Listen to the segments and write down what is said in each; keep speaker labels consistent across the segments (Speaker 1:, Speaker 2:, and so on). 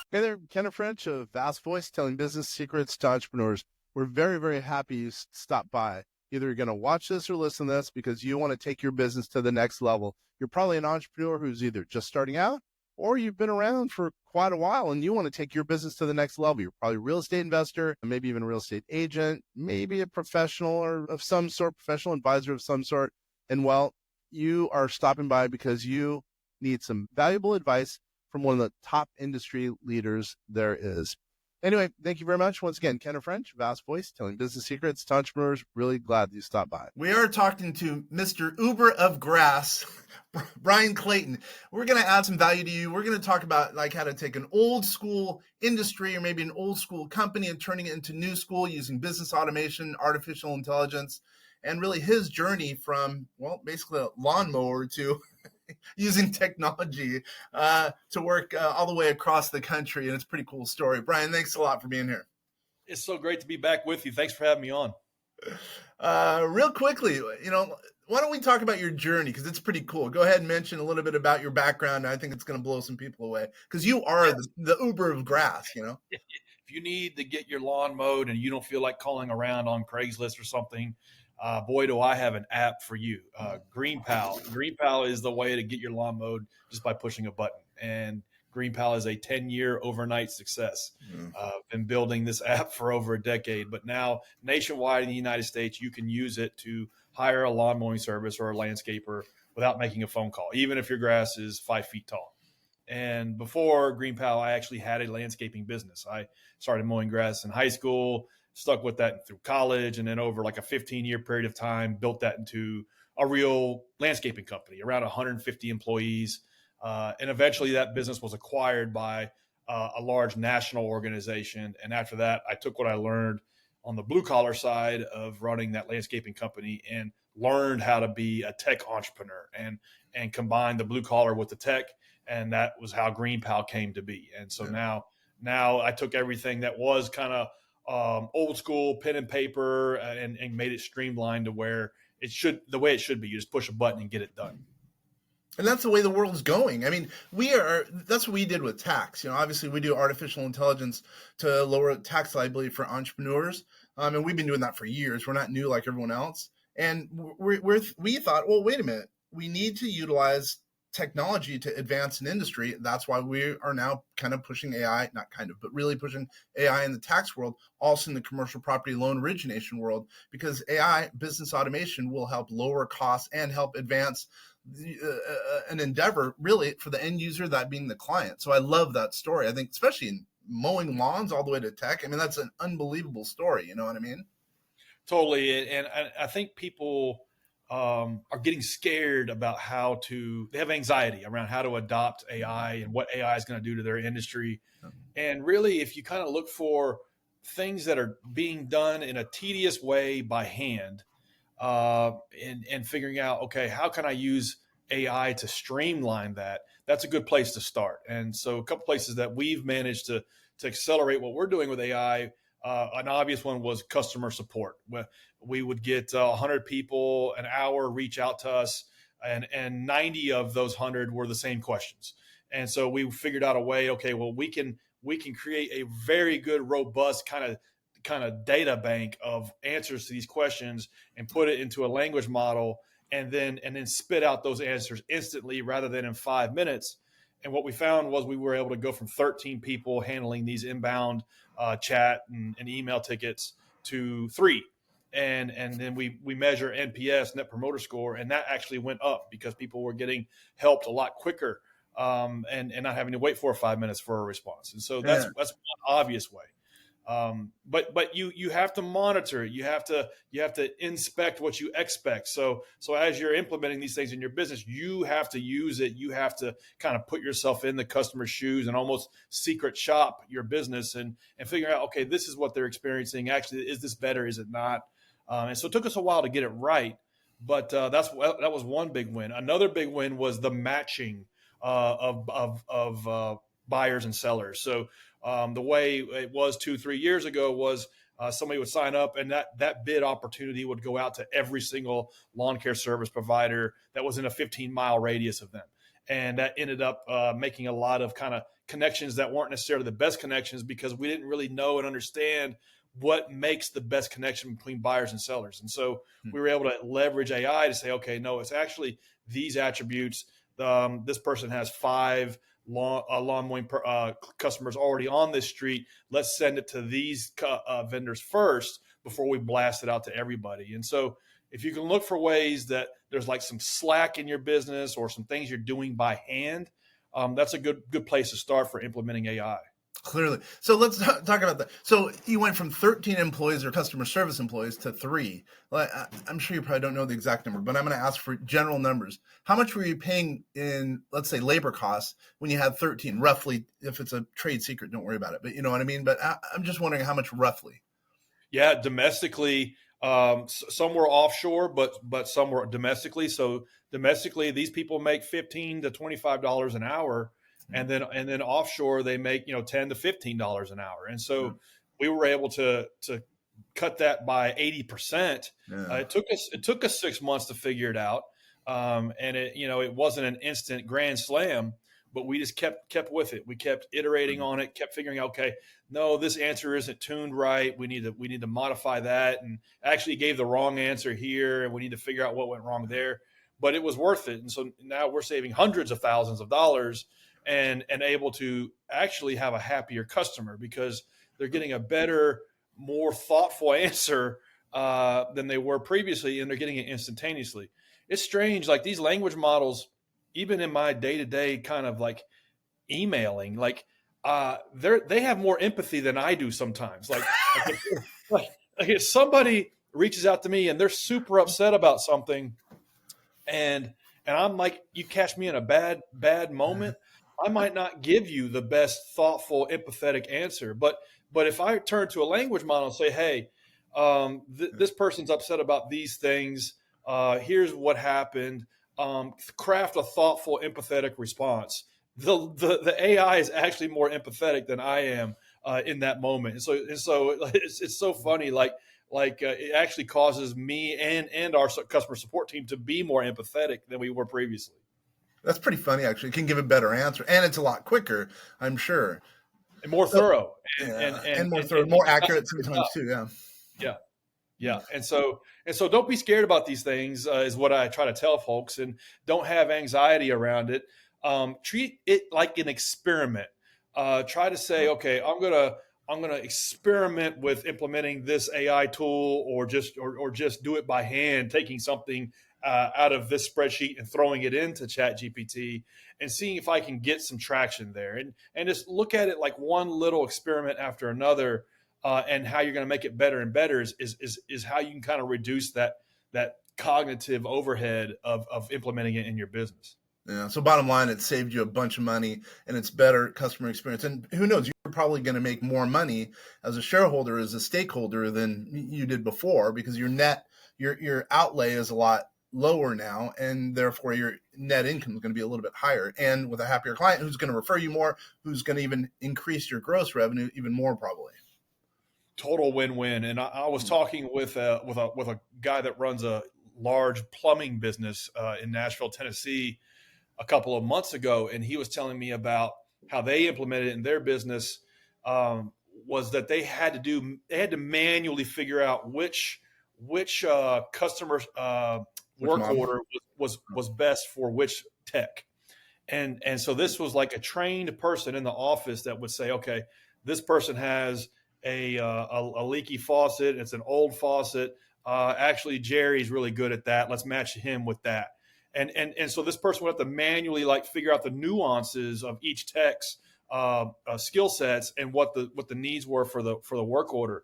Speaker 1: Hey there, Kenneth French of Vast Voice, telling business secrets to entrepreneurs. We're very, very happy you stopped by. Either you're going to watch this or listen to this because you want to take your business to the next level. You're probably an entrepreneur who's either just starting out or you've been around for quite a while and you want to take your business to the next level. You're probably a real estate investor, maybe even a real estate agent, maybe a professional or of some sort, professional advisor of some sort. And well, you are stopping by because you need some valuable advice from one of the top industry leaders there is. Anyway, thank you very much. Once again, Kenneth French, Vast Voice, telling business secrets to entrepreneurs. Really glad that you stopped by.
Speaker 2: We are talking to Mr. Uber of Grass, Bryan Clayton. We're going to add some value to you. We're going to talk about like how to take an old school industry or maybe an old school company and turning it into new school using business automation, artificial intelligence, and really his journey from, well, basically a lawnmower to using technology to work all the way across the country. And it's a pretty cool story. Bryan, thanks a lot for being here.
Speaker 3: It's so great to be back with you. Thanks for having me on.
Speaker 2: Real quickly, why don't we talk about your journey? Because it's pretty cool. Go ahead and mention a little bit about your background. I think it's going to blow some people away because you are the Uber of grass,
Speaker 3: If you need to get your lawn mowed and you don't feel like calling around on Craigslist or something, boy, do I have an app for you. GreenPal. GreenPal is the way to get your lawn mowed just by pushing a button. And GreenPal is a 10-year overnight success. Been building this app for over a decade, but now nationwide in the United States, you can use it to hire a lawn mowing service or a landscaper without making a phone call, even if your grass is 5 feet tall. And before GreenPal, I actually had a landscaping business. I started mowing grass in high school, stuck with that through college, and then over like a 15-year period of time, built that into a real landscaping company, around 150 employees. And eventually that business was acquired by a large national organization. And after that, I took what I learned on the blue collar side of running that landscaping company and learned how to be a tech entrepreneur and combine the blue collar with the tech. And that was how GreenPal came to be. And so now I took everything that was kind of old school pen and paper and made it streamlined to where the way it should be. You just push a button and get it done.
Speaker 2: And that's the way the world's going. I mean, that's what we did with tax. Obviously we do artificial intelligence to lower tax liability for entrepreneurs. And we've been doing that for years. We're not new like everyone else. And we thought, well, wait a minute, we need to utilize technology to advance an industry. That's why we are now kind of pushing AI, not kind of, but really pushing AI in the tax world, also in the commercial property loan origination world, because AI, business automation, will help lower costs and help advance an endeavor really for the end user, that being the client. So I love that story. I think especially in mowing lawns all the way to tech, I mean, that's an unbelievable story. You know what I mean?
Speaker 3: Totally. And I think people are getting scared about they have anxiety around how to adopt AI and what AI is going to do to their industry. And really, if you kind of look for things that are being done in a tedious way by hand, and figuring out, okay, how can I use AI to streamline that? That's a good place to start. And so a couple places that we've managed to accelerate what we're doing with AI, an obvious one was customer support. We would get 100 people an hour reach out to us, and 90 of those 100 were the same questions. And so we figured out a way, okay, well, we can create a very good, robust kind of data bank of answers to these questions and put it into a language model and then spit out those answers instantly rather than in 5 minutes. And what we found was we were able to go from 13 people handling these inbound chat and email tickets to 3. And then we measure NPS, Net Promoter Score, and that actually went up because people were getting helped a lot quicker and not having to wait 4 or 5 minutes for a response. And so that's one obvious way. But you have to monitor it. You have to inspect what you expect. So as you're implementing these things in your business, you have to use it. You have to kind of put yourself in the customer's shoes and almost secret shop your business and figure out, okay, this is what they're experiencing. Actually, is this better? Is it not? And so it took us a while to get it right, but that was one big win. Another big win was the matching of buyers and sellers. So the way it was 2-3 years ago was somebody would sign up and that bid opportunity would go out to every single lawn care service provider that was in a 15-mile radius of them. And that ended up making a lot of kind of connections that weren't necessarily the best connections, because we didn't really know and understand what makes the best connection between buyers and sellers. And so we were able to leverage AI to say, okay, no, it's actually these attributes. This person has 5 lawn mowing customers already on this street. Let's send it to these vendors first before we blast it out to everybody. And so if you can look for ways that there's like some slack in your business or some things you're doing by hand, that's a good place to start for implementing AI.
Speaker 2: Clearly. So let's talk about that. So you went from 13 employees or customer service employees to 3. Well, I'm sure you probably don't know the exact number, but I'm going to ask for general numbers. How much were you paying in, let's say, labor costs when you had 13, roughly? If it's a trade secret, don't worry about it. But you know what I mean? But I'm just wondering how much roughly.
Speaker 3: Yeah, domestically, some were offshore, but some were domestically. So domestically, these people make $15 to $25 an hour. And then offshore they make $10 to $15 an hour, and so we were able to cut that by 80%.
Speaker 2: Yeah.
Speaker 3: It took us 6 months to figure it out, and it wasn't an instant grand slam, but we just kept with it. We kept iterating on it, kept figuring out, okay, no, this answer isn't tuned right. We need to modify that, and actually gave the wrong answer here, and we need to figure out what went wrong there. But it was worth it, and so now we're saving hundreds of thousands of dollars. And able to actually have a happier customer because they're getting a better, more thoughtful answer than they were previously, and they're getting it instantaneously. It's strange, like these language models, even in my day-to-day kind of like emailing, like they have more empathy than I do sometimes. Like if somebody reaches out to me and they're super upset about something, and I'm like, you catch me in a bad moment, I might not give you the best, thoughtful, empathetic answer. But if I turn to a language model and say, hey, this person's upset about these things, here's what happened, craft a thoughtful, empathetic response. The AI is actually more empathetic than I am in that moment. And so it's so funny, like it actually causes me and our customer support team to be more empathetic than we were previously.
Speaker 2: That's pretty funny, actually. It can give a better answer, and it's a lot quicker, I'm sure,
Speaker 3: and more thorough,
Speaker 2: and more thorough, more accurate sometimes too.
Speaker 3: Yeah. And so don't be scared about these things, is what I try to tell folks, and don't have anxiety around it. Treat it like an experiment. Try to say, okay, I'm gonna experiment with implementing this AI tool, or just do it by hand, taking something out of this spreadsheet and throwing it into ChatGPT and seeing if I can get some traction there, and just look at it like one little experiment after another, and how you're going to make it better and better is how you can kind of reduce that cognitive overhead of implementing it in your business.
Speaker 2: Yeah. So bottom line, it saved you a bunch of money, and it's better customer experience. And who knows, you're probably going to make more money as a shareholder, as a stakeholder, than you did before, because your outlay is a lot lower now, and therefore your net income is going to be a little bit higher, and with a happier client who's going to refer you more, who's going to even increase your gross revenue even more, probably.
Speaker 3: Total win-win. And I was talking with a guy that runs a large plumbing business in Nashville, Tennessee, a couple of months ago, and he was telling me about how they implemented it in their business. Was that they had to manually figure out which customer work order was best for which tech. And so this was like a trained person in the office that would say, okay, this person has a leaky faucet. It's an old faucet. Actually, Jerry's really good at that. Let's match him with that. And so this person would have to manually figure out the nuances of each tech's skill sets and what the needs were for the work order.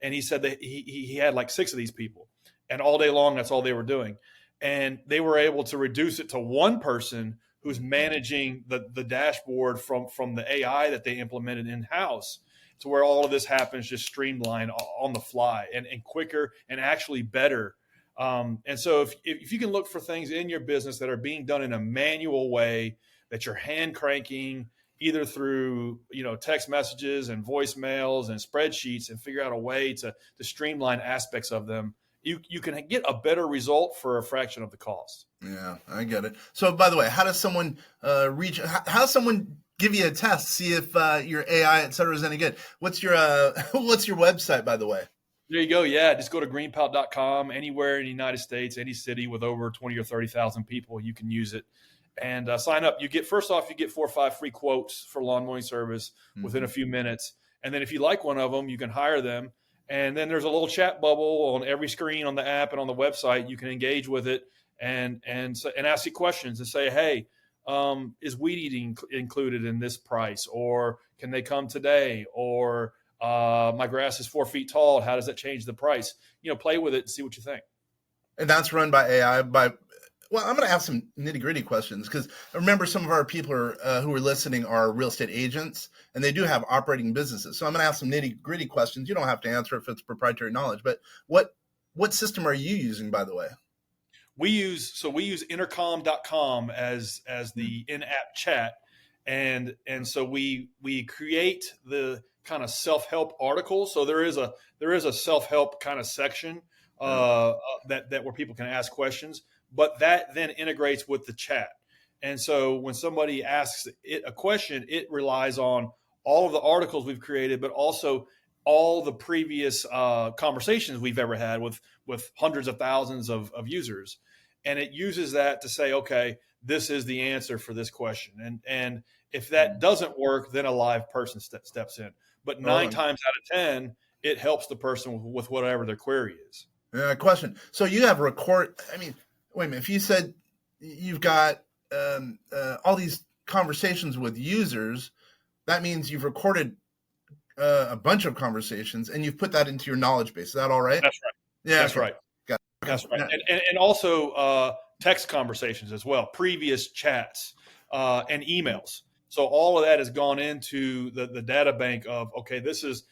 Speaker 3: And he said that he had like 6 of these people, and all day long, that's all they were doing. And they were able to reduce it to one person who's managing the dashboard from the AI that they implemented in-house, to where all of this happens just streamlined on the fly and quicker and actually better. And so if you can look for things in your business that are being done in a manual way, that you're hand cranking either through text messages and voicemails and spreadsheets, and figure out a way to streamline aspects of them, you can get a better result for a fraction of the cost.
Speaker 2: Yeah, I get it. So, by the way, how does someone how does someone give you a test, see if your AI, et cetera, is any good? What's your what's your website, by the way?
Speaker 3: There you go. Yeah, just go to greenpal.com. Anywhere in the United States, any city with over 20 or 30,000 people, you can use it and sign up. You get 4 or 5 free quotes for lawn mowing service within a few minutes. And then if you like one of them, you can hire them. And then there's a little chat bubble on every screen on the app and on the website. You can engage with it and ask you questions and say, hey, is weed eating included in this price? Or can they come today? Or my grass is 4 feet tall. How does that change the price? Play with it and see what you think.
Speaker 2: And that's run by AI. Well, I'm going to ask some nitty gritty questions because remember, some of our people who are listening are real estate agents, and they do have operating businesses. So I'm going to ask some nitty gritty questions. You don't have to answer if it's proprietary knowledge, but what system are you using, by the way?
Speaker 3: We use intercom.com as the in-app chat. And so we create the kind of self-help articles. So there is a self-help kind of section that where people can ask questions, but that then integrates with the chat. And so when somebody asks it a question, it relies on all of the articles we've created, but also all the previous conversations we've ever had with hundreds of thousands of users. And it uses that to say, okay, this is the answer for this question. And if that doesn't work, then a live person steps in. But 9 times out of 10, it helps the person with whatever their query is.
Speaker 2: Question. So you have wait a minute. If you said you've got all these conversations with users, that means you've recorded a bunch of conversations and you've put that into your knowledge base. Is that all right?
Speaker 3: That's right.
Speaker 2: Yeah,
Speaker 3: that's right.
Speaker 2: Got it.
Speaker 3: That's right. And also text conversations as well, previous chats and emails. So all of that has gone into the data bank of, okay, this is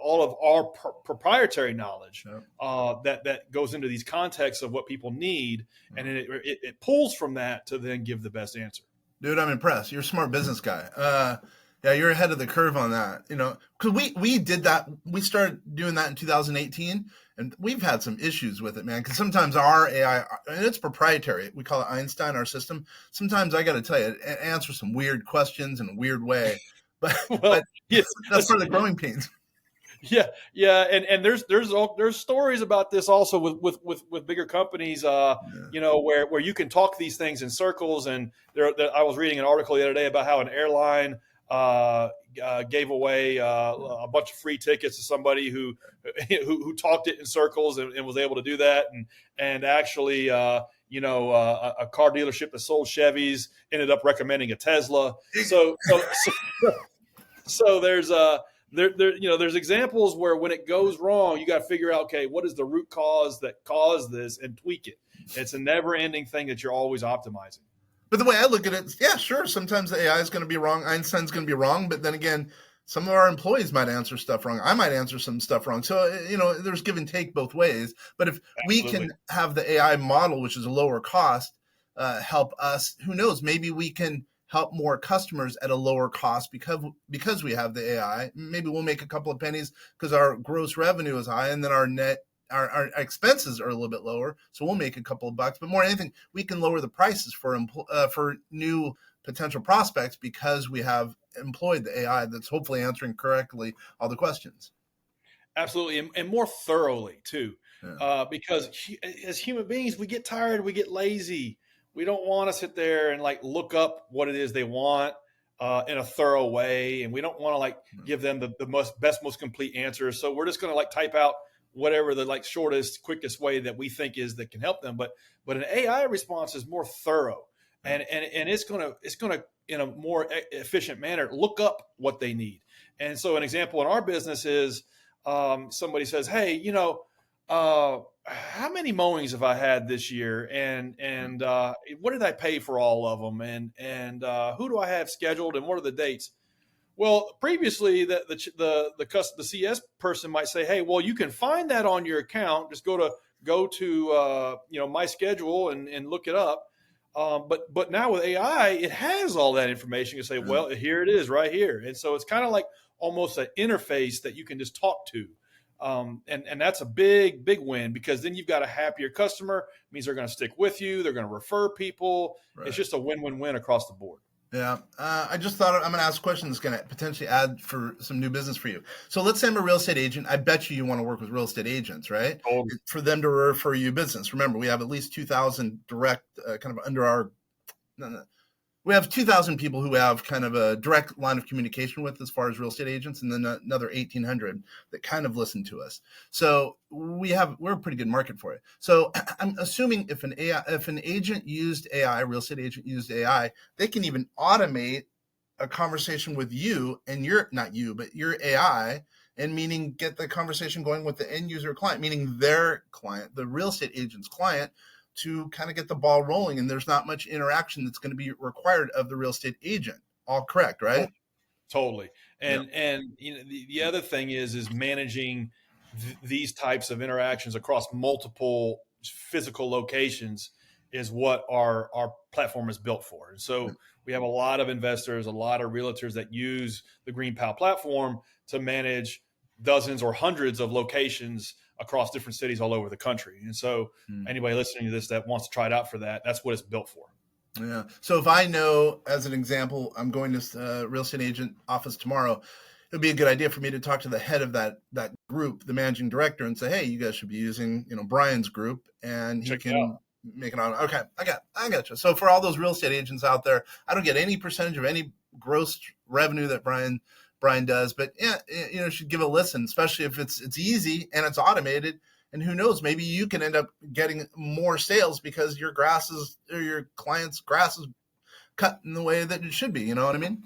Speaker 3: all of our proprietary knowledge that goes into these contexts of what people need, and then it pulls from that to then give the best answer.
Speaker 2: Dude, I'm impressed. You're a smart business guy. Yeah, you're ahead of the curve on that. Because we did that. We started doing that in 2018, and we've had some issues with it, man. Because sometimes our AI, and it's proprietary. We call it Einstein, our system. Sometimes I got to tell you, it answers some weird questions in a weird way. But, that's part of the growing pains.
Speaker 3: Yeah, and there's stories about this also with bigger companies, where you can talk these things in circles. And I was reading an article the other day about how an airline gave away a bunch of free tickets to somebody who talked it in circles and was able to do that, and actually a car dealership that sold Chevys ended up recommending a Tesla. So there's there's examples where when it goes wrong, you got to figure out, okay, what is the root cause that caused this, and tweak it. It's a never ending thing that you're always optimizing.
Speaker 2: But the way I look at it, yeah, sure. Sometimes the AI is going to be wrong. Einstein's going to be wrong. But then again, some of our employees might answer stuff wrong. I might answer some stuff wrong. So, there's give and take both ways. But if we can have the AI model, which is a lower cost, help us, who knows, maybe we can help more customers at a lower cost because we have the AI. Maybe we'll make a couple of pennies because our gross revenue is high, and then our expenses are a little bit lower, so we'll make a couple of bucks. But more than anything, we can lower the prices for new potential prospects because we have employed the AI that's hopefully answering correctly all the questions.
Speaker 3: Absolutely, and more thoroughly too, because as human beings, we get tired, we get lazy. We don't want to sit there and look up what it is they want in a thorough way, and we don't want to give them the most complete answers. So we're just going to type out whatever the shortest, quickest way that we think is that can help them. But an AI response is more thorough, and it's gonna in a more efficient manner look up what they need. And so an example in our business is somebody says, hey, how many mowings have I had this year, and what did I pay for all of them, and who do I have scheduled, and what are the dates? Well, previously the CS person might say, hey, well, you can find that on your account. Just go to my schedule and look it up. But now with AI, it has all that information. You say, well, here it is right here. And so it's kind of like almost an interface that you can just talk to. And that's a big win, because then you've got a happier customer. It means they're going to stick with you. They're going to refer people.
Speaker 2: Right.
Speaker 3: It's just a win-win-win across the board.
Speaker 2: Yeah. I just thought I'm going to ask a question that's going to potentially add for some new business for you. So let's say I'm a real estate agent. I bet you want to work with real estate agents, right?
Speaker 3: Totally.
Speaker 2: For them to refer you business. Remember, we have at least 2,000 direct kind of under our we have 2,000 people who have kind of a direct line of communication with as far as real estate agents, and then another 1,800 that kind of listen to us. So we're a pretty good market for it. So I'm assuming if an agent used AI, real estate agent used AI, they can even automate a conversation with you and not you, but your AI, and meaning get the conversation going with the end user client, meaning their client, the real estate agent's client, to kind of get the ball rolling, and there's not much interaction that's going to be required of the real estate agent. All correct, right?
Speaker 3: Totally. And the other thing is managing these types of interactions across multiple physical locations is what our platform is built for. And so we have a lot of investors, a lot of realtors that use the GreenPal platform to manage dozens or hundreds of locations across different cities all over the country. And so anybody listening to this that wants to try it out for that, that's what it's built for.
Speaker 2: Yeah. So if I know, as an example, I'm going to the real estate agent office tomorrow, it would be a good idea for me to talk to the head of that group, the managing director, and say, hey, you guys should be using, Brian's group, and he can make it on. Okay. I got you. So for all those real estate agents out there, I don't get any percentage of any gross revenue that Bryan does, but should give it a listen, especially if it's easy and it's automated. And who knows, maybe you can end up getting more sales because your client's grass is cut in the way that it should be. You know what I mean?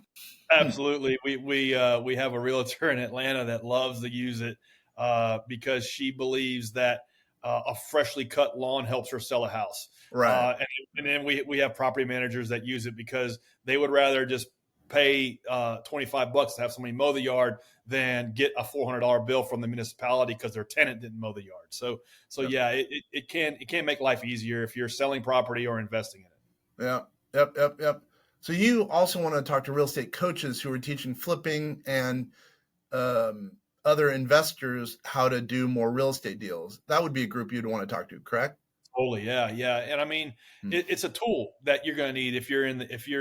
Speaker 3: Absolutely. We have a realtor in Atlanta that loves to use it because she believes that a freshly cut lawn helps her sell a house.
Speaker 2: Right.
Speaker 3: And then we have property managers that use it because they would rather just pay $25 to have somebody mow the yard than get a $400 bill from the municipality because their tenant didn't mow the yard. So yeah, it can make life easier if you're selling property or investing in it.
Speaker 2: Yeah. Yep. So you also want to talk to real estate coaches who are teaching flipping and other investors how to do more real estate deals. That would be a group you'd want to talk to, correct?
Speaker 3: Totally. Yeah. And I mean, it's a tool that you're going to need if you're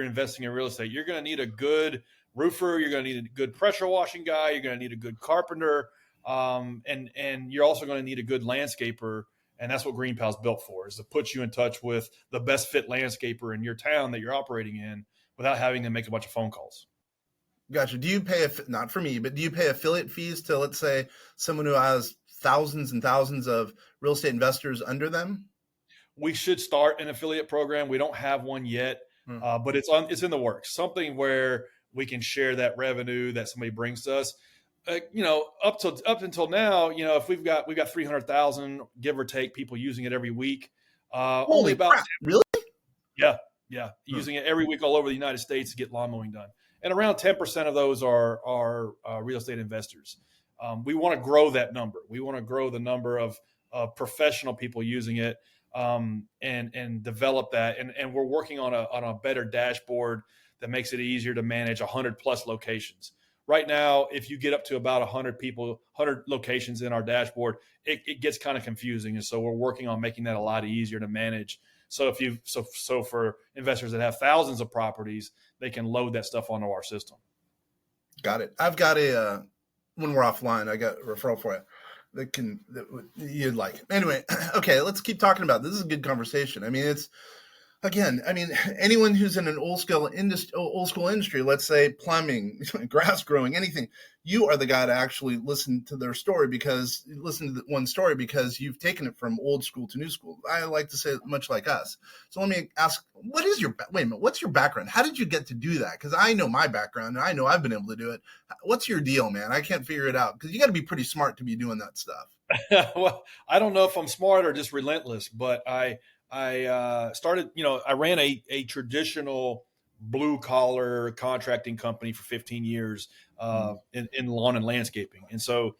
Speaker 3: investing in real estate. You're going to need a good roofer. You're going to need a good pressure washing guy. You're going to need a good carpenter. And you're also going to need a good landscaper. And that's what GreenPal is built for, is to put you in touch with the best fit landscaper in your town that you're operating in without having to make a bunch of phone calls.
Speaker 2: Gotcha. Do you pay, not for me, but do you pay affiliate fees to, let's say, someone who has thousands and thousands of real estate investors under them?
Speaker 3: We should start an affiliate program. We don't have one yet, but it's in the works. Something where we can share that revenue that somebody brings to us. Up until now, if we've got 300,000 give or take people using it every week. Only about
Speaker 2: crap. Really?
Speaker 3: Yeah, using it every week all over the United States to get lawn mowing done, and around 10% of those are real estate investors. We want to grow that number. We want to grow the number of professional people using it. And develop that. And we're working on a better dashboard that makes it easier to manage 100 plus locations. Right now, if you get up to about 100 locations in our dashboard, it gets kind of confusing. And so we're working on making that a lot easier to manage. So for investors that have thousands of properties, they can load that stuff onto our system.
Speaker 2: Got it. I've got when we're offline, I got a referral for you. That you'd like. Anyway, okay, let's keep talking about this. This is a good conversation. I mean, anyone who's in an old school industry, let's say plumbing, grass growing, anything, you are the guy to actually listen to their story because one story because you've taken it from old school to new school. I like to say much like us. So let me ask, what's your background? How did you get to do that? Because I know my background and I know I've been able to do it. What's your deal, man? I can't figure it out because you got to be pretty smart to be doing that stuff.
Speaker 3: Well, I don't know if I'm smart or just relentless, but I started, I ran a traditional blue collar contracting company for 15 years in lawn and landscaping. And so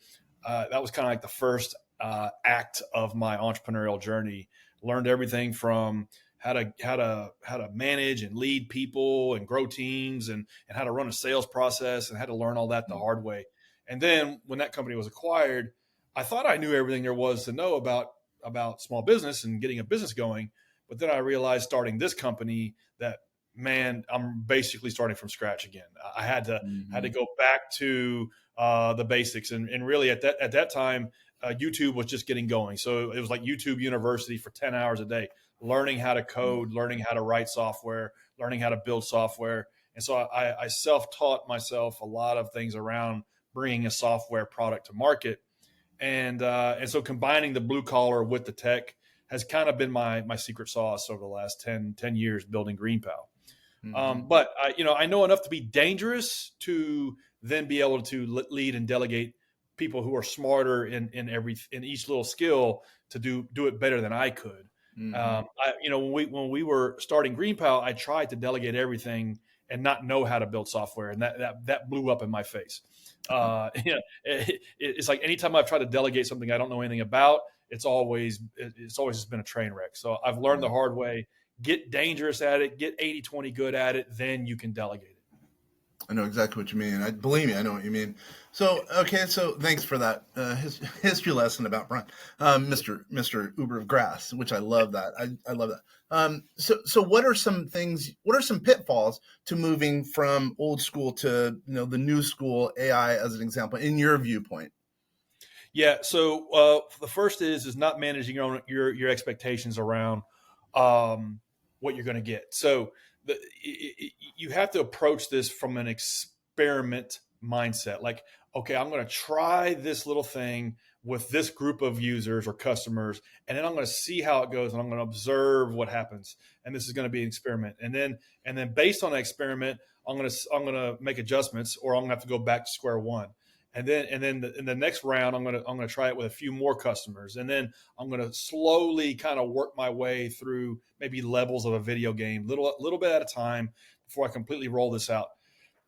Speaker 3: that was kind of like the first act of my entrepreneurial journey. Learned everything from how to manage and lead people and grow teams and how to run a sales process and had to learn all that the hard way. And then when that company was acquired, I thought I knew everything there was to know about small business and getting a business going. But then I realized starting this company that, man, I'm basically starting from scratch again. I had to go back to the basics, and really at that time, YouTube was just getting going. So it was like YouTube University for 10 hours a day, learning how to code, learning how to write software, learning how to build software. And so I self-taught myself a lot of things around bringing a software product to market. And so combining the blue collar with the tech has kind of been my secret sauce over the last 10 years building GreenPal. But I know enough to be dangerous to then be able to lead and delegate people who are smarter in each little skill to do it better than I could. When we were starting GreenPal, I tried to delegate everything and not know how to build software, and that blew up in my face. It's like anytime I've tried to delegate something I don't know anything about, it's always just been a train wreck. So I've learned the hard way. Get dangerous at it, get 80-20 good at it, then you can delegate it.
Speaker 2: I know exactly what you mean. Believe me, I know what you mean. So, okay, so thanks for that history lesson about Bryan, Mr. Uber of Grass, which I love that. I love that. So what are some pitfalls to moving from old school to the new school AI as an example, in your viewpoint?
Speaker 3: Yeah. So the first is not managing your expectations around what you're going to get. So you have to approach this from an experiment mindset. Like, okay, I'm going to try this little thing with this group of users or customers, and then I'm going to see how it goes, and I'm going to observe what happens. And this is going to be an experiment. And then based on that experiment, I'm going to make adjustments, or I'm going to have to go back to square one. And then in the next round, I'm going to try it with a few more customers, and then I'm going to slowly kind of work my way through maybe levels of a video game, little bit at a time, before I completely roll this out.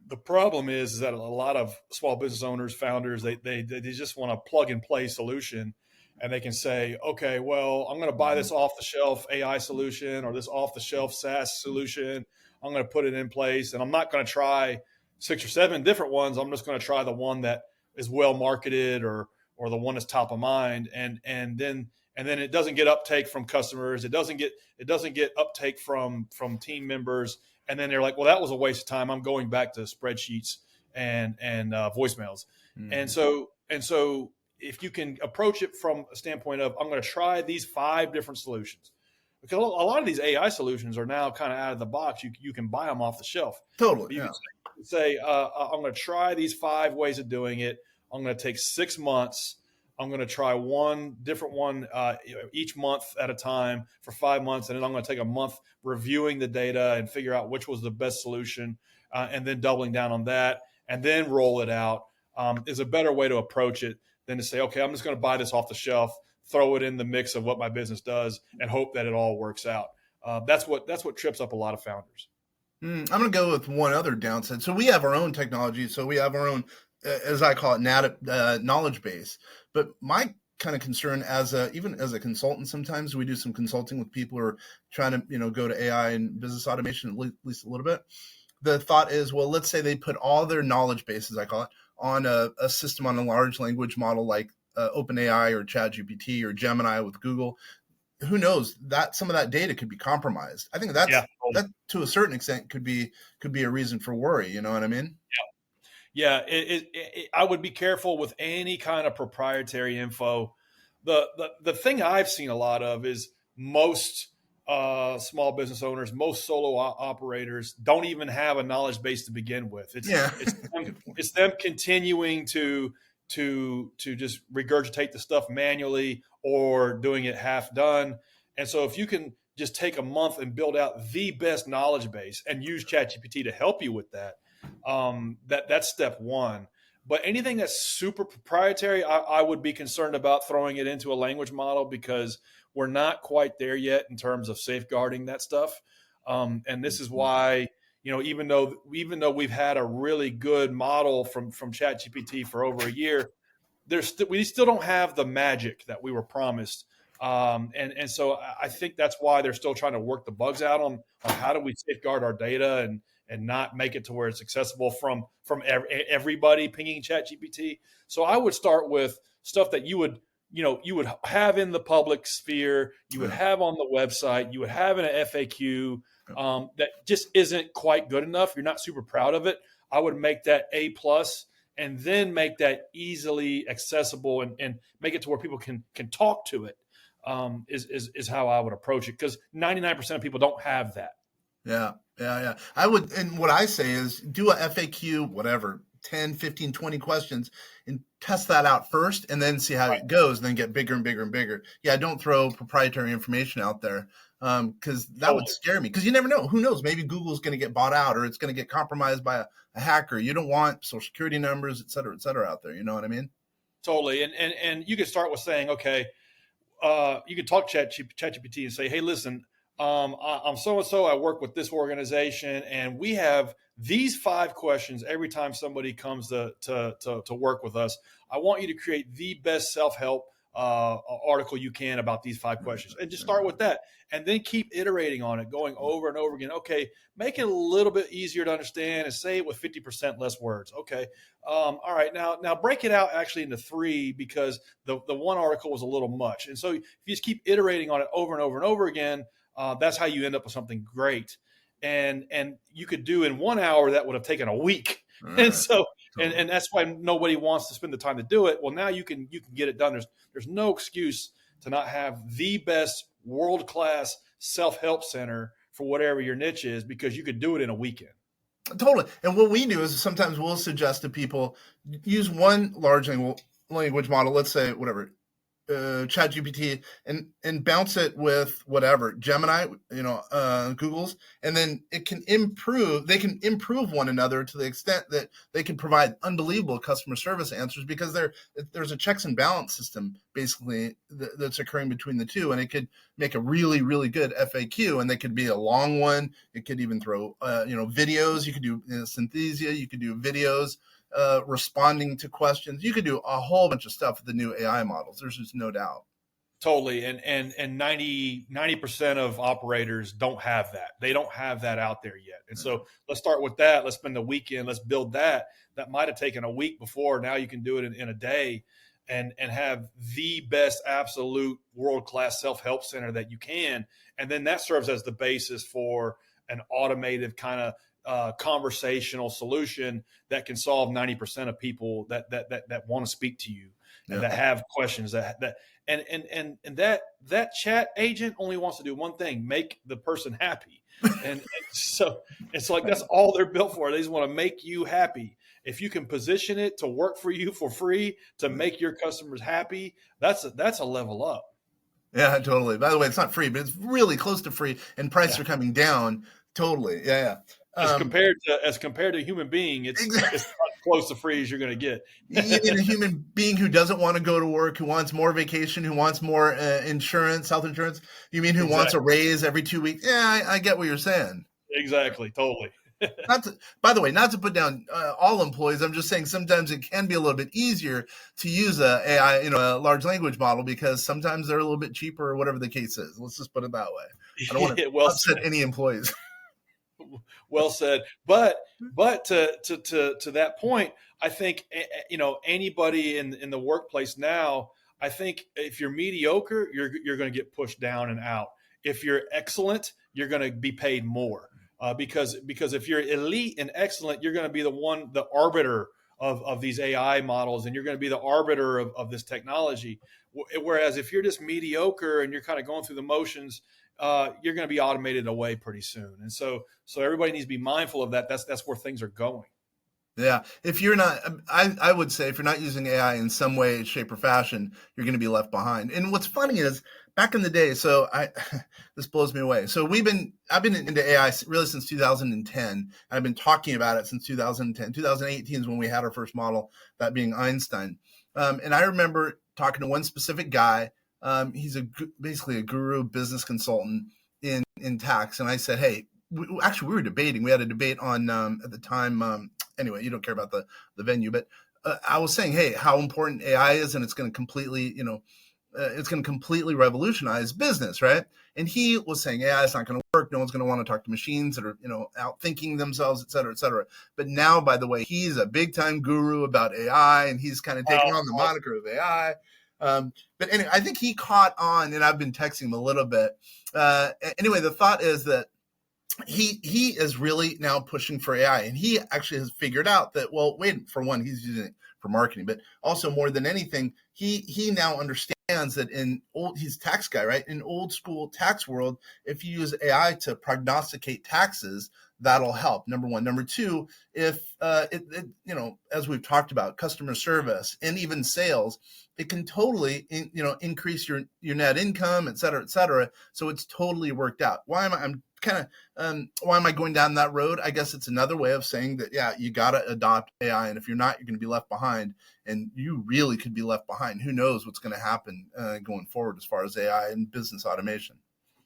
Speaker 3: The problem is that a lot of small business owners, founders, they just want a plug and play solution, and they can say, okay, well, I'm going to buy this off the shelf AI solution or this off the shelf SaaS solution. I'm going to put it in place, and I'm not going to try 6 or 7 different ones. I'm just going to try the one that is well marketed or the one that's top of mind, and then it doesn't get uptake from customers. It doesn't get uptake from team members, and then they're like, well, that was a waste of time. I'm going back to spreadsheets and voicemails. And so if you can approach it from a standpoint of, I'm going to try these 5 different solutions, because a lot of these AI solutions are now kind of out of the box. You can buy them off the shelf.
Speaker 2: Totally.
Speaker 3: You can say, I'm going to try these 5 ways of doing it. I'm going to take 6 months. I'm going to try one different one each month at a time for 5 months. And then I'm going to take a month reviewing the data and figure out which was the best solution, and then doubling down on that, and then roll it out is a better way to approach it than to say, okay, I'm just going to buy this off the shelf, throw it in the mix of what my business does, and hope that it all works out. That's what trips up a lot of founders.
Speaker 2: I'm going to go with one other downside. So we have our own technology. So we have our own, as I call it, knowledge base. But my kind of concern even as a consultant, sometimes we do some consulting with people who are trying to, go to AI and business automation, at least a little bit. The thought is, well, let's say they put all their knowledge base, as I call it, on a system, on a large language model like OpenAI or ChatGPT or Gemini with Google. Who knows, that some of that data could be compromised. I think that to a certain extent could be a reason for worry. You know what I mean?
Speaker 3: Yeah. I would be careful with any kind of proprietary info. The thing I've seen a lot of is most small business owners, most solo operators don't even have a knowledge base to begin with. It's them continuing to just regurgitate the stuff manually or doing it half done. And so if you can just take a month and build out the best knowledge base and use ChatGPT to help you with that, that's step one. But anything that's super proprietary, I would be concerned about throwing it into a language model, because we're not quite there yet in terms of safeguarding that stuff. And this is why, even though we've had a really good model from ChatGPT for over a year, we still don't have the magic that we were promised. And so I think that's why they're still trying to work the bugs out on how do we safeguard our data and not make it to where it's accessible from everybody pinging ChatGPT. So I would start with stuff that you would have in the public sphere, you would have on the website, you would have in an FAQ, that just isn't quite good enough. You're not super proud of it. I would make that A plus, and then make that easily accessible and make it to where people can talk to it. Is how I would approach it, because 99% of people don't have that.
Speaker 2: Yeah. I would, and what I say is do a FAQ, whatever, 10, 15, 20 questions, and test that out first, and then see how it goes, and then get bigger and bigger and bigger. Yeah, don't throw proprietary information out there, because that would scare me, because you never know. Who knows? Maybe Google's going to get bought out, or it's going to get compromised by a hacker. You don't want social security numbers, et cetera, out there. You know what I mean?
Speaker 3: Totally. And you can start with saying, okay, you can talk to ChatGPT and say, hey, listen, I'm so-and-so, I work with this organization, and we have these 5 questions every time somebody comes to work with us. I want you to create the best self-help article you can about these 5 questions, and just start with that, and then keep iterating on it, going over and over again. Okay, make it a little bit easier to understand, and say it with 50% less words. Okay, all right, now break it out actually into 3, because the one article was a little much. And so if you just keep iterating on it over and over and over again, that's how you end up with something great. And you could do in 1 hour that would have taken a week. Right. And so, and that's why nobody wants to spend the time to do it. Well, now you can get it done. There's no excuse to not have the best world-class self-help center for whatever your niche is, because you could do it in a weekend.
Speaker 2: Totally. And what we do is sometimes we'll suggest to people, use one large language model, let's say whatever, ChatGPT, and bounce it with whatever, Gemini, Google's, and then it can improve. They can improve one another to the extent that they can provide unbelievable customer service answers, because there's a checks and balance system basically that's occurring between the two, and it could make a really, really good FAQ, and they could be a long one. It could even throw videos. You could do synthesia. You could do videos. Responding to questions. You could do a whole bunch of stuff with the new AI models. There's just no doubt.
Speaker 3: Totally. And 90% of operators don't have that. They don't have that out there yet. And so let's start with that. Let's spend the weekend. Let's build that. That might have taken a week before. Now you can do it in a day, and have the best absolute world-class self-help center that you can. And then that serves as the basis for an automated kind of conversational solution that can solve 90% of people that want to speak to you, and that have questions and that chat agent only wants to do one thing: make the person happy. and so it's like, that's all they're built for. They just want to make you happy. If you can position it to work for you for free to make your customers happy, that's a level up.
Speaker 2: Yeah, totally. By the way, it's not free, but it's really close to free, and prices are coming down. Totally. Yeah.
Speaker 3: As compared to a human being, it's not close to free as you're going to get.
Speaker 2: You need a human being who doesn't want to go to work, who wants more vacation, who wants more insurance, health insurance. You mean who wants a raise every 2 weeks? Yeah, I get what you're saying.
Speaker 3: Exactly. Totally.
Speaker 2: By the way, not to put down all employees. I'm just saying sometimes it can be a little bit easier to use a AI, a large language model, because sometimes they're a little bit cheaper or whatever the case is. Let's just put it that way. I don't want to upset any employees.
Speaker 3: Well said. But to that point, I think, anybody in the workplace now, I think if you're mediocre, you're going to get pushed down and out. If you're excellent, you're going to be paid more, because if you're elite and excellent, you're going to be the arbiter of these AI models, and you're going to be the arbiter of this technology. Whereas if you're just mediocre and you're kind of going through the motions, you're going to be automated away pretty soon. And so everybody needs to be mindful of that. That's where things are going.
Speaker 2: Yeah. If you're not, I would say if you're not using AI in some way, shape, or fashion, you're going to be left behind. And what's funny is back in the day, this blows me away. So I've been into AI really since 2010. I've been talking about it since 2010. 2018 is when we had our first model, that being Einstein. And I remember talking to one specific guy. He's basically a guru business consultant in tax. And I said, hey, we were debating. We had a debate on at the time. Anyway, you don't care about the venue, but I was saying, hey, how important AI is, and it's going to completely, it's going to completely revolutionize business, right? And he was saying, yeah, it's not going to work. No one's going to want to talk to machines that are, outthinking themselves, et cetera, et cetera. But now, by the way, he's a big time guru about AI, and he's kind of taking on the moniker of AI. But anyway, I think he caught on, and I've been texting him a little bit. Anyway, the thought is that he is really now pushing for AI, and he actually has figured out that, well, wait, for one, he's using it for marketing, but also more than anything, he now understands that he's a tax guy, right? In old school tax world, if you use AI to prognosticate taxes, that'll help. Number one. Number two, if as we've talked about, customer service and even sales, it can totally increase your net income, et cetera, et cetera. So it's totally worked out. Why am I going down that road? I guess it's another way of saying that, yeah, you got to adopt AI. And if you're not, you're going to be left behind, and you really could be left behind. Who knows what's going to happen going forward as far as AI and business automation.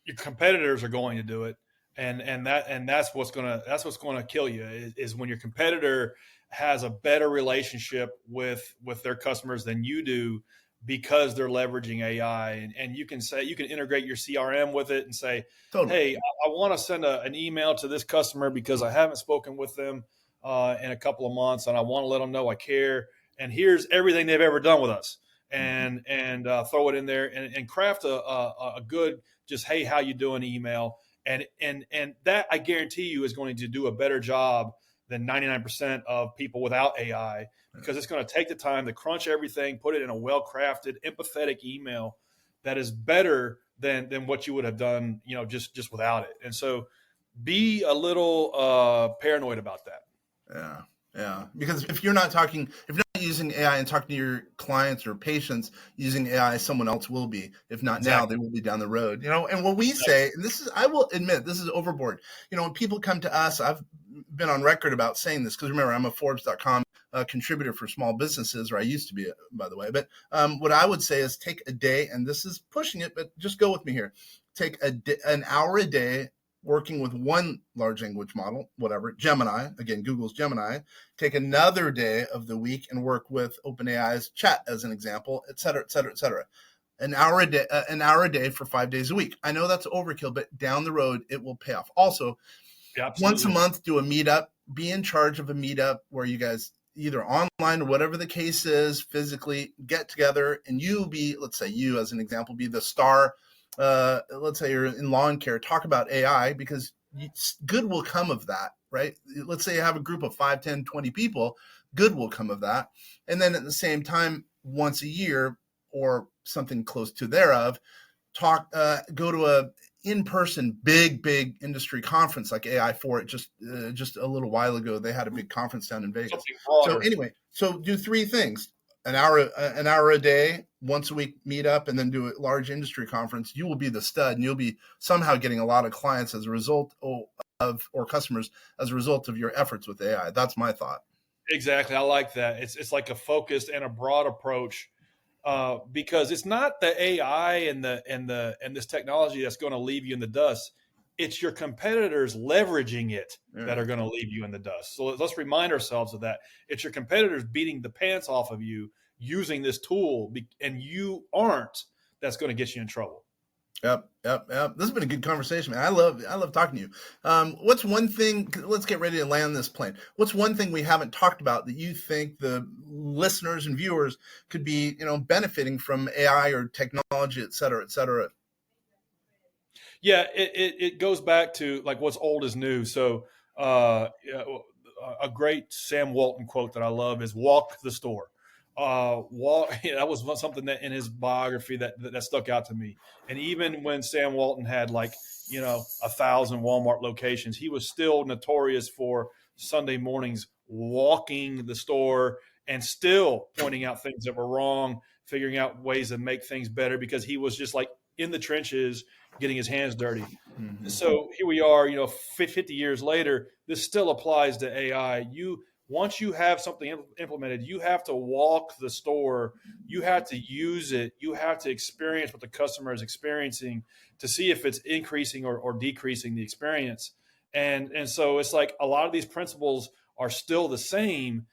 Speaker 3: Your competitors are going to do it. And that's what's gonna kill you is when your competitor has a better relationship with their customers than you do, because they're leveraging AI. And you can integrate your CRM with it and say, totally. Hey, I want to send an email to this customer because I haven't spoken with them in a couple of months, and I want to let them know I care. And here's everything they've ever done with us, and throw it in there and craft a good just, hey, how you doing email. And that, I guarantee you, is going to do a better job than 99% of people without AI, because it's going to take the time to crunch everything, put it in a well-crafted, empathetic email that is better than what you would have done, just without it. And so be a little paranoid about that.
Speaker 2: Yeah. Because if you're not using AI and talking to your clients or patients using AI, someone else will be. If not now, they will be down the road. And what we say, and I will admit, this is overboard. When people come to us, I've been on record about saying this, because remember, I'm a Forbes.com contributor for small businesses, or I used to be, by the way. But what I would say is take a day, and this is pushing it, but just go with me here. Take an hour a day working with one large language model, whatever, Gemini, again, Google's Gemini. Take another day of the week and work with OpenAI's Chat, as an example, et cetera, et cetera, et cetera. An hour a day for 5 days a week. I know that's overkill, but down the road, it will pay off. Also, once a month, do a meetup. Be in charge of a meetup where you guys, either online or whatever the case is, physically get together, and let's say you, as an example, be the star. Let's say you're in lawn care, talk about AI, because good will come of that, right? Let's say you have a group of 5, 10, 20 people, good will come of that. And then at the same time, once a year or something close to thereof, go to a in-person big industry conference like AI for it. Just a little while ago, they had a big conference down in Vegas. So anyway, do 3 things. An hour a day, once a week meetup, and then do a large industry conference. You will be the stud, and you'll be somehow getting a lot of clients as a result or customers as a result of your efforts with AI. That's my thought.
Speaker 3: Exactly. I like that. It's like a focused and a broad approach, because it's not the AI and this technology that's going to leave you in the dust. It's your competitors leveraging it that are going to leave you in the dust. So let's remind ourselves of that. It's your competitors beating the pants off of you using this tool, and you aren't. That's going to get you in trouble.
Speaker 2: Yep. This has been a good conversation, man. I love talking to you. What's one thing? Let's get ready to land this plane. What's one thing we haven't talked about that you think the listeners and viewers could be, benefiting from AI or technology, et cetera, et cetera?
Speaker 3: Yeah, it goes back to like what's old is new. So a great Sam Walton quote that I love is "Walk the store." That was something that in his biography that stuck out to me. And even when Sam Walton had 1,000 Walmart locations, he was still notorious for Sunday mornings walking the store and still pointing out things that were wrong, figuring out ways to make things better, because he was just like in the trenches, getting his hands dirty. Mm-hmm. So here we are, 50 years later, this still applies to AI. Once you have something implemented, you have to walk the store. You have to use it. You have to experience what the customer is experiencing to see if it's increasing or decreasing the experience. And so it's like a lot of these principles are still the same,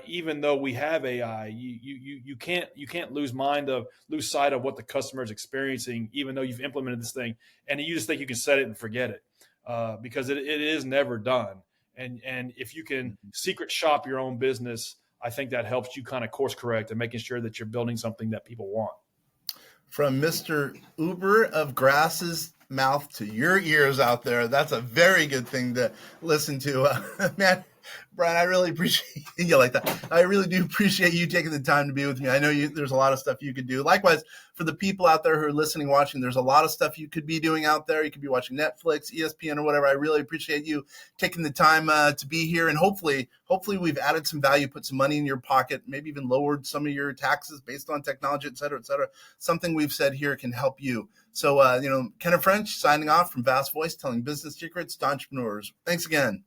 Speaker 3: even though we have AI, you can't lose sight of what the customer is experiencing, even though you've implemented this thing, and you just think you can set it and forget it, because it is never done. And if you can secret shop your own business, I think that helps you kind of course correct and making sure that you're building something that people want.
Speaker 2: From Mr. Uber of Grass's mouth to your ears out there, that's a very good thing to listen to. Man, Bryan, I really appreciate you like that. I really do appreciate you taking the time to be with me. I know there's a lot of stuff you could do. Likewise, for the people out there who are listening, watching, there's a lot of stuff you could be doing out there. You could be watching Netflix, ESPN, or whatever. I really appreciate you taking the time to be here. And hopefully we've added some value, put some money in your pocket, maybe even lowered some of your taxes based on technology, et cetera, et cetera. Something we've said here can help you. So, Kenneth French signing off from Vast Voice, telling business secrets to entrepreneurs. Thanks again.